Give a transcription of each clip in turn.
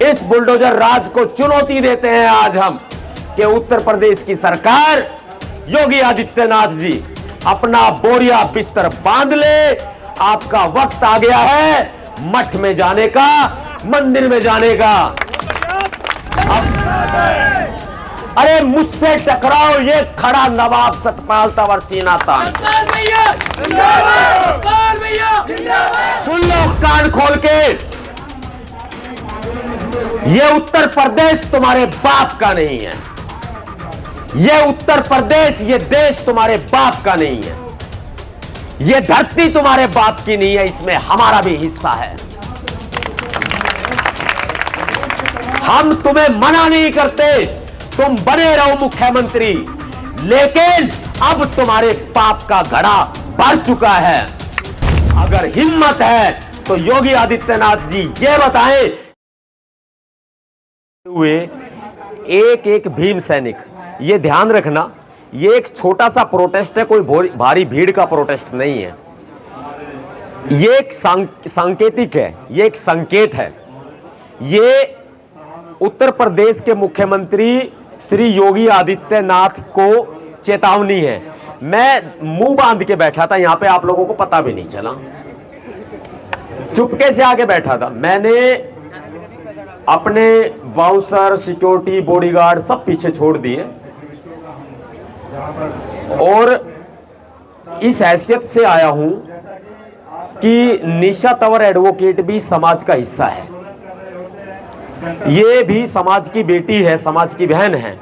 इस बुलडोजर राज को चुनौती देते हैं आज हम कि उत्तर प्रदेश की सरकार, योगी आदित्यनाथ जी, अपना बोरिया बिस्तर बांध ले। आपका वक्त आ गया है मठ में जाने का, मंदिर में जाने का। अरे मुझसे टकराओ, ये खड़ा नवाब सतपाल तंवर सीना तान। सुन लो कान खोल के, ये उत्तर प्रदेश तुम्हारे बाप का नहीं है। ये उत्तर प्रदेश, ये देश तुम्हारे बाप का नहीं है। ये धरती तुम्हारे बाप की नहीं है, इसमें हमारा भी हिस्सा है। हम तुम्हें मना नहीं करते, तुम बने रहो मुख्यमंत्री, लेकिन अब तुम्हारे पाप का घड़ा भर चुका है। अगर हिम्मत है तो योगी आदित्यनाथ जी ये बताएं, हुए एक एक भीम सैनिक, ये ध्यान रखना, ये एक छोटा सा प्रोटेस्ट है, कोई भारी भीड़ का प्रोटेस्ट नहीं है। ये एक सांकेतिक है, ये एक संकेत है। ये उत्तर प्रदेश के मुख्यमंत्री श्री योगी आदित्यनाथ को चेतावनी है। मैं मुंह बांध के बैठा था यहां पे, आप लोगों को पता भी नहीं चला, चुपके से आके बैठा था। मैंने अपने बाउंसर, सिक्योरिटी, बॉडीगार्ड सब पीछे छोड़ दिए और इस हैसियत से आया हूं कि निशा तंवर एडवोकेट भी समाज का हिस्सा है। ये भी समाज की बेटी है, समाज की बहन है।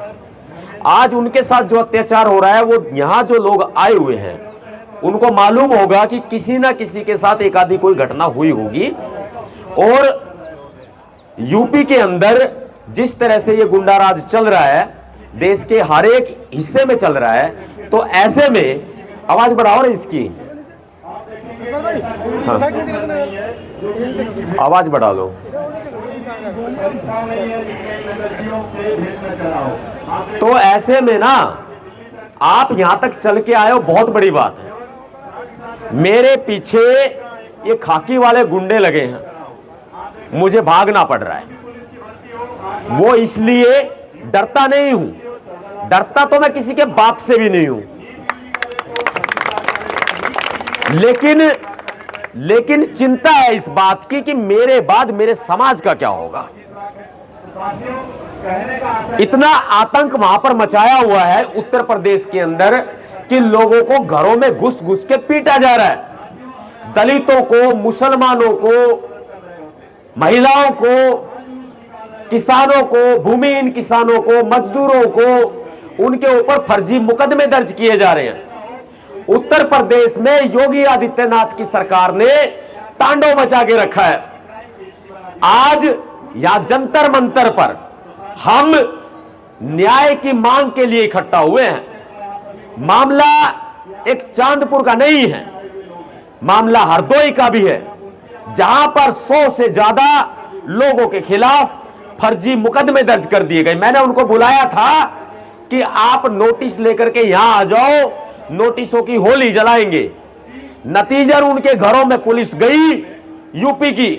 आज उनके साथ जो अत्याचार हो रहा है, वो यहां जो लोग आए हुए हैं उनको मालूम होगा कि किसी ना किसी के साथ एक आधी कोई घटना हुई होगी। और यूपी के अंदर जिस तरह से ये गुंडाराज चल रहा है, देश के हर एक हिस्से में चल रहा है, तो ऐसे में आवाज बढ़ाओ रे इसकी, हाँ, आवाज बढ़ा लो। तो ऐसे में ना, आप यहां तक चल के आए हो, बहुत बड़ी बात है। मेरे पीछे ये खाकी वाले गुंडे लगे हैं, मुझे भागना पड़ रहा है। वो इसलिए डरता नहीं हूं, डरता तो मैं किसी के बाप से भी नहीं हूं, लेकिन चिंता है इस बात की कि मेरे बाद मेरे समाज का क्या होगा। इतना आतंक वहां पर मचाया हुआ है उत्तर प्रदेश के अंदर कि लोगों को घरों में घुस घुस के पीटा जा रहा है। दलितों को, मुसलमानों को, महिलाओं को, किसानों को, भूमिहीन किसानों को, मजदूरों को, उनके ऊपर फर्जी मुकदमे दर्ज किए जा रहे हैं। उत्तर प्रदेश में योगी आदित्यनाथ की सरकार ने तांडव मचा के रखा है। आज यहां जंतर मंतर पर हम न्याय की मांग के लिए इकट्ठा हुए हैं। मामला एक चांदपुर का नहीं है, मामला हरदोई का भी है, जहां पर 100 से ज्यादा लोगों के खिलाफ फर्जी मुकदमे दर्ज कर दिए गए। मैंने उनको बुलाया था कि आप नोटिस लेकर के यहां आ जाओ, नोटिसों की होली जलाएंगे। नतीजन उनके घरों में पुलिस गई यूपी की,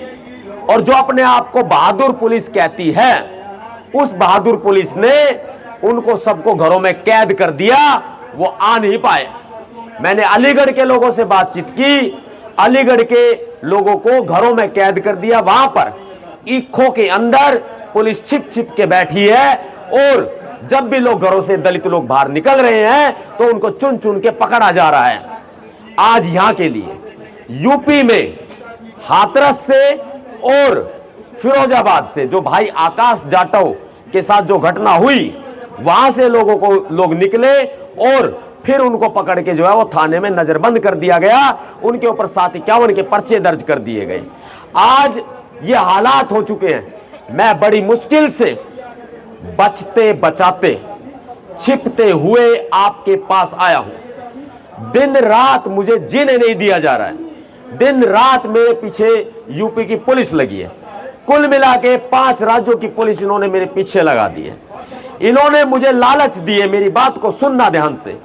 और जो अपने आप को बहादुर पुलिस कहती है, उस बहादुर पुलिस ने उनको सबको घरों में कैद कर दिया, वो आ नहीं पाए। मैंने अलीगढ़ के लोगों से बातचीत की, अलीगढ़ के लोगों को घरों में कैद कर दिया। वहां पर ईखों के अंदर पुलिस छिप छिप के बैठी है, और जब भी लोग घरों से, दलित लोग बाहर निकल रहे हैं, तो उनको चुन चुन के पकड़ा जा रहा है। आज यहां के लिए यूपी में हाथरस से और फिरोजाबाद से जो भाई आकाश जाटव के साथ जो घटना हुई, वहां से लोग निकले और फिर उनको पकड़ के जो है वो थाने में नजरबंद कर दिया गया। उनके ऊपर 751 के पर्चे दर्ज कर दिए गए। आज ये हालात हो चुके हैं। मैं बड़ी मुश्किल से बचते बचाते, छिपते हुए आपके पास आया हूं। दिन रात मुझे जीने नहीं दिया जा रहा है। दिन रात मेरे पीछे यूपी की पुलिस लगी है। कुल मिला के 5 राज्यों की पुलिस इन्होंने मेरे पीछे लगा दी है। इन्होंने मुझे लालच दिए, मेरी बात को सुनना ध्यान से,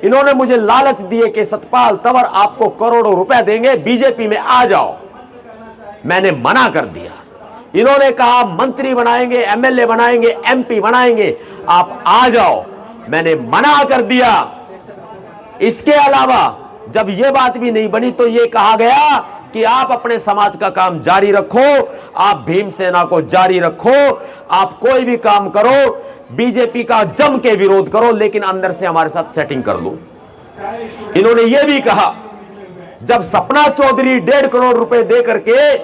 इन्होंने मुझे लालच दिए कि सतपाल तंवर आपको करोड़ों रुपए देंगे, बीजेपी में आ जाओ। मैंने मना कर दिया। इन्होंने कहा मंत्री बनाएंगे, एमएलए बनाएंगे, एमपी बनाएंगे, आप आ जाओ। मैंने मना कर दिया। इसके अलावा जब यह बात भी नहीं बनी तो यह कहा गया कि आप अपने समाज का काम जारी रखो, आप भीमसेना को जारी रखो, आप कोई भी काम करो, बीजेपी का जम के विरोध करो, लेकिन अंदर से हमारे साथ सेटिंग कर लो। इन्होंने यह भी कहा, जब सपना चौधरी 1.5 करोड़ रुपए दे करके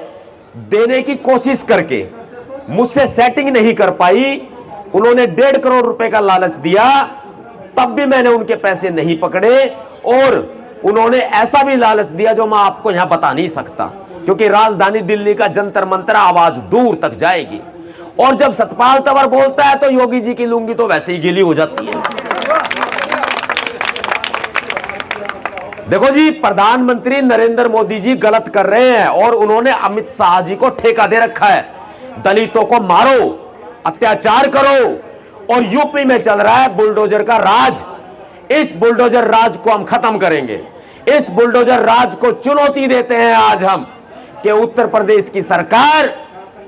देने की कोशिश करके मुझसे सेटिंग नहीं कर पाई, उन्होंने 1.5 करोड़ रुपए का लालच दिया, तब भी मैंने उनके पैसे नहीं पकड़े। और उन्होंने ऐसा भी लालच दिया जो मैं आपको यहां बता नहीं सकता, क्योंकि राजधानी दिल्ली का जंतर मंतर आवाज दूर तक जाएगी। और जब सतपाल तंवर बोलता है तो योगी जी की लुंगी तो वैसे ही गीली हो जाती है। देखो जी, प्रधानमंत्री नरेंद्र मोदी जी गलत कर रहे हैं और उन्होंने अमित शाह जी को ठेका दे रखा है, दलितों को मारो, अत्याचार करो। और यूपी में चल रहा है बुलडोजर का राज। इस बुलडोजर राज को हम खत्म करेंगे। इस बुलडोजर राज को चुनौती देते हैं आज हम कि उत्तर प्रदेश की सरकार,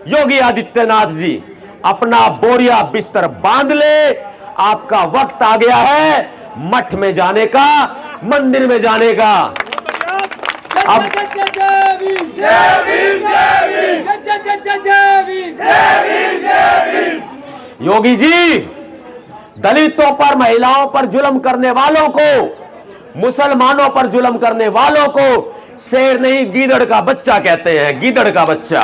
योगी आदित्यनाथ जी, अपना बोरिया बिस्तर बांध ले। आपका वक्त आ गया है मठ में जाने का, मंदिर में जाने का। अब योगी जी, दलितों पर, महिलाओं पर जुल्म करने वालों को, मुसलमानों पर जुल्म करने वालों को शेर नहीं गीदड़ का बच्चा कहते हैं, गीदड़ का बच्चा।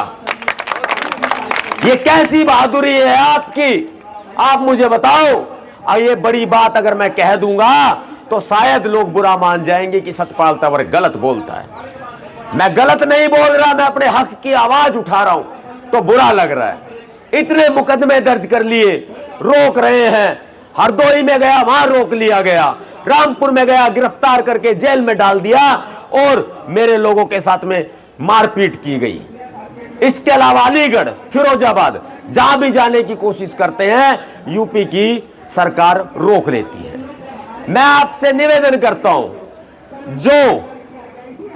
ये कैसी बहादुरी है आपकी? आप मुझे बताओ। और ये बड़ी बात अगर मैं कह दूंगा तो शायद लोग बुरा मान जाएंगे कि सतपाल तंवर गलत बोलता है। मैं गलत नहीं बोल रहा, मैं अपने हक की आवाज उठा रहा हूं तो बुरा लग रहा है। इतने मुकदमे दर्ज कर लिए, रोक रहे हैं। हरदोई में गया, वहां रोक लिया गया, रामपुर में गया, गिरफ्तार करके जेल में डाल दिया और मेरे लोगों के साथ में मारपीट की गई। इसके अलावा अलीगढ़, फिरोजाबाद, जहां भी जाने की कोशिश करते हैं यूपी की सरकार रोक लेती है। मैं आपसे निवेदन करता हूं, जो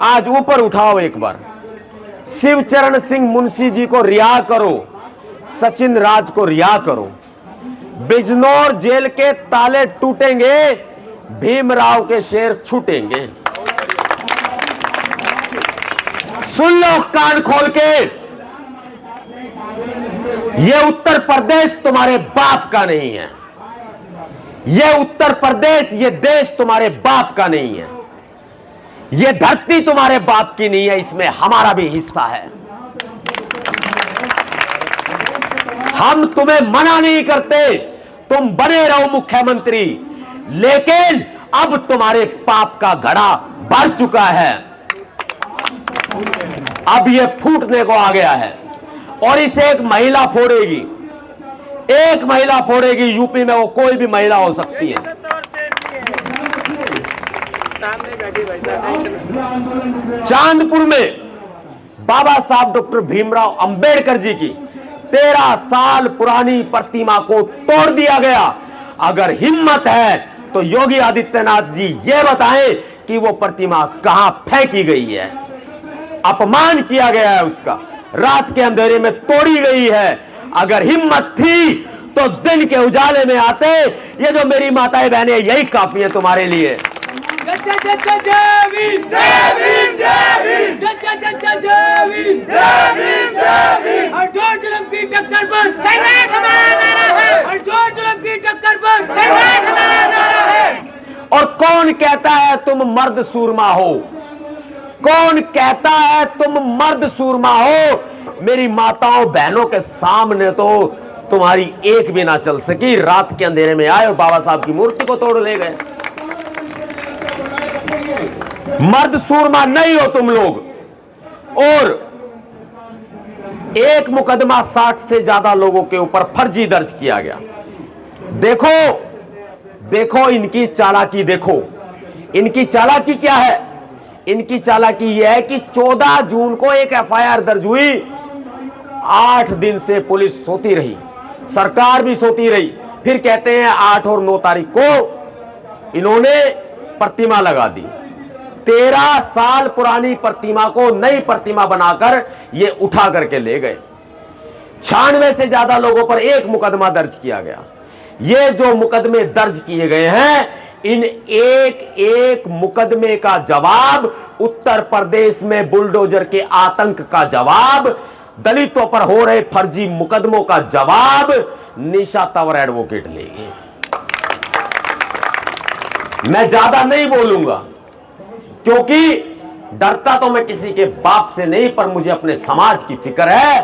आज ऊपर उठाओ एक बार, शिवचरण सिंह मुंशी जी को रिहा करो, सचिन राज को रिहा करो। बिजनौर जेल के ताले टूटेंगे, भीमराव के शेर छूटेंगे। सुन लो कान खोल के, ये उत्तर प्रदेश तुम्हारे बाप का नहीं है। ये उत्तर प्रदेश, ये देश तुम्हारे बाप का नहीं है। ये धरती तुम्हारे बाप की नहीं है, इसमें हमारा भी हिस्सा है। हम तुम्हें मना नहीं करते, तुम बने रहो मुख्यमंत्री, लेकिन अब तुम्हारे पाप का घड़ा भर चुका है। अब यह फूटने को आ गया है और इसे एक महिला फोड़ेगी। एक महिला फोड़ेगी। यूपी में वो कोई भी महिला हो सकती है। चांदपुर में बाबा साहब डॉक्टर भीमराव अंबेडकर जी की 13 साल पुरानी प्रतिमा को तोड़ दिया गया। अगर हिम्मत है तो योगी आदित्यनाथ जी ये बताएं कि वो प्रतिमा कहां फेंकी गई है। अपमान किया गया है उसका, रात के अंधेरे में तोड़ी गई है। अगर हिम्मत थी तो दिन के उजाले में आते। ये जो मेरी माताएं बहनें, यही काफी है तुम्हारे लिए। और कौन कहता है तुम मर्द सूरमा हो? कौन कहता है तुम मर्द सूरमा हो? मेरी माताओं बहनों के सामने तो तुम्हारी एक भी ना चल सकी। रात के अंधेरे में आए और बाबा साहब की मूर्ति को तोड़ ले गए। मर्द सूरमा नहीं हो तुम लोग। और एक मुकदमा 60 से ज्यादा लोगों के ऊपर फर्जी दर्ज किया गया। देखो देखो इनकी चालाकी, देखो इनकी चालाकी क्या है। इनकी चालाकी यह है कि 14 जून को एक एफआईआर दर्ज हुई। 8 दिन से पुलिस सोती रही, सरकार भी सोती रही। फिर कहते हैं 8 और 9 तारीख को इन्होंने प्रतिमा लगा दी। 13 साल पुरानी प्रतिमा को नई प्रतिमा बनाकर ये उठा करके ले गए। 96 से ज्यादा लोगों पर एक मुकदमा दर्ज किया गया। ये जो मुकदमे दर्ज किए गए हैं, इन एक एक मुकदमे का जवाब, उत्तर प्रदेश में बुलडोजर के आतंक का जवाब, दलितों पर हो रहे फर्जी मुकदमों का जवाब निशा तंवर एडवोकेट लेगी। मैं ज्यादा नहीं बोलूंगा, क्योंकि डरता तो मैं किसी के बाप से नहीं, पर मुझे अपने समाज की फिक्र है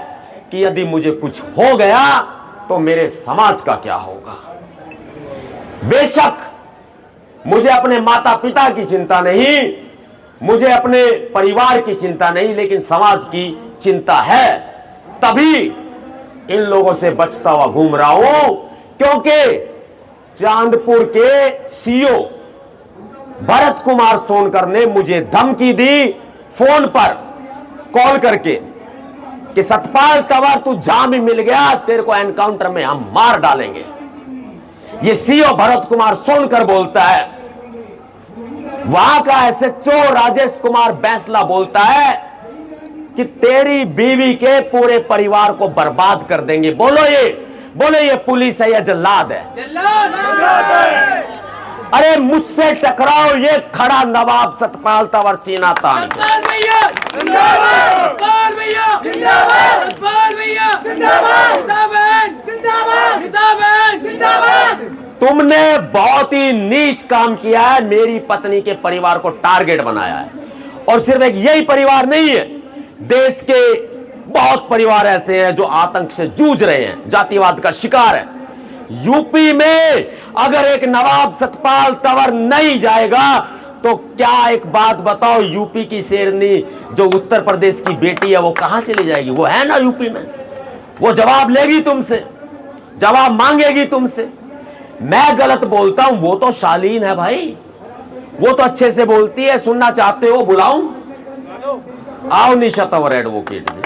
कि यदि मुझे कुछ हो गया तो मेरे समाज का क्या होगा। बेशक मुझे अपने माता पिता की चिंता नहीं, मुझे अपने परिवार की चिंता नहीं, लेकिन समाज की चिंता है। तभी इन लोगों से बचता हुआ घूम रहा हूं, क्योंकि चांदपुर के सीओ भरत कुमार सोनकर ने मुझे धमकी दी फोन पर कॉल करके कि सतपाल तंवर तू जहां भी मिल गया तेरे को एनकाउंटर में हम मार डालेंगे। ये सीओ भरत कुमार सोनकर बोलता है। वहां का एसएचओ राजेश कुमार बैंसला बोलता है कि तेरी बीवी के पूरे परिवार को बर्बाद कर देंगे। बोलो ये पुलिस है या जल्लाद है? अरे मुझसे टकराओ, ये खड़ा नवाब सतपाल तंवर सीना तान। तुमने बहुत ही नीच काम किया है, मेरी पत्नी के परिवार को टारगेट बनाया है। और सिर्फ एक यही परिवार नहीं है, देश के बहुत परिवार ऐसे हैं जो आतंक से जूझ रहे हैं, जातिवाद का शिकार है। यूपी में अगर एक नवाब सतपाल तंवर नहीं जाएगा तो क्या, एक बात बताओ, यूपी की शेरनी जो उत्तर प्रदेश की बेटी है वो कहां चली जाएगी? वो है ना यूपी में, वो जवाब लेगी तुमसे, जवाब मांगेगी तुमसे। मैं गलत बोलता हूं, वो तो शालीन है भाई, वो तो अच्छे से बोलती है। सुनना चाहते हो बुलाऊं? आओ निशा तंवर एडवोकेट जी।